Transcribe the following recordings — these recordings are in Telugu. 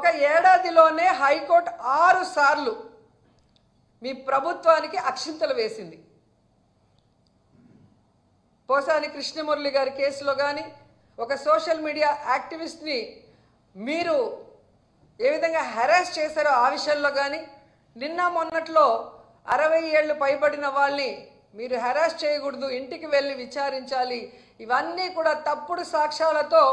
ఒక ఏడాదిలోనే హైకోర్టు 6 సార్లు మీ ప్రభుత్వానికి అక్షింతలు వేసింది. పోసాని కృష్ణమురళి గారి కేసులో కానీ, ఒక సోషల్ మీడియా యాక్టివిస్ట్ని మీరు ఏ విధంగా హెరాస్ చేశారో ఆ విషయంలో కానీ, నిన్న మొన్నట్లో 60 ఏళ్ళు పైబడిన వాళ్ళని మీరు హెరాస్ చేయకూడదు, ఇంటికి వెళ్ళి విచారించాలి, ఇవన్నీ కూడా తప్పుడు సాక్ష్యాలతో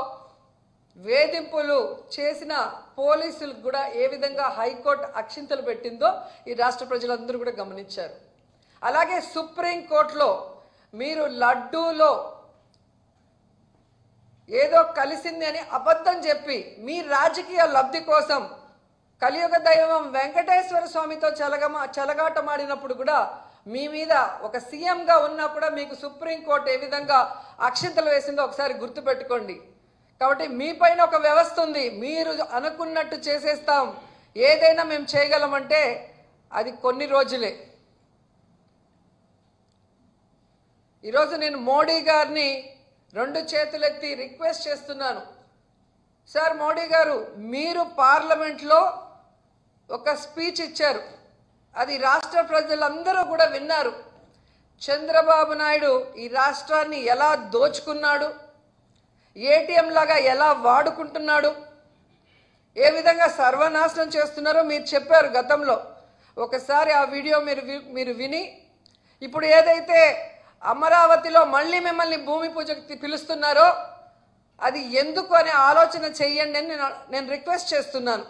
వేధింపులు చేసిన పోలీసులకు కూడా ఏ విధంగా హైకోర్టు అక్షింతలు పెట్టిందో ఈ రాష్ట్ర ప్రజలందరూ కూడా గమనించారు. అలాగే సుప్రీంకోర్టులో మీరు లడ్డూలో ఏదో కలిసింది అని అబద్ధం చెప్పి మీ రాజకీయ లబ్ధి కోసం కలియుగ దైవం వెంకటేశ్వర స్వామితో చెలగాటమాడినప్పుడు కూడా మీ మీద ఒక సీఎంగా ఉన్నా కూడా మీకు సుప్రీంకోర్టు ఏ విధంగా అక్షింతలు వేసిందో ఒకసారి గుర్తుపెట్టుకోండి. కాబట్టి మీ పైన ఒక వ్యవస్థ ఉంది, మీరు అనుకున్నట్టు చేసేస్తాం, ఏదైనా మేము చేయగలమంటే అది కొన్ని రోజులే. ఈరోజు నేను మోడీ గారిని 2 చేతులెత్తి రిక్వెస్ట్ చేస్తున్నాను. సార్ మోడీ గారు, మీరు పార్లమెంట్లో ఒక స్పీచ్ ఇచ్చారు, అది రాష్ట్ర ప్రజలందరూ కూడా విన్నారు. చంద్రబాబు నాయుడు ఈ రాష్ట్రాన్ని ఎలా దోచుకున్నాడు, ఏటీఎం లాగా ఎలా వాడుకుంటున్నాడు, ఏ విధంగా సర్వనాశనం చేస్తున్నారో మీరు చెప్పారు గతంలో. ఒకసారి ఆ వీడియో మీరు విని, ఇప్పుడు ఏదైతే అమరావతిలో మళ్ళీ మిమ్మల్ని భూమి పూజకి పిలుస్తున్నారో అది ఎందుకు అనే ఆలోచన చెయ్యండి అని నేను రిక్వెస్ట్ చేస్తున్నాను.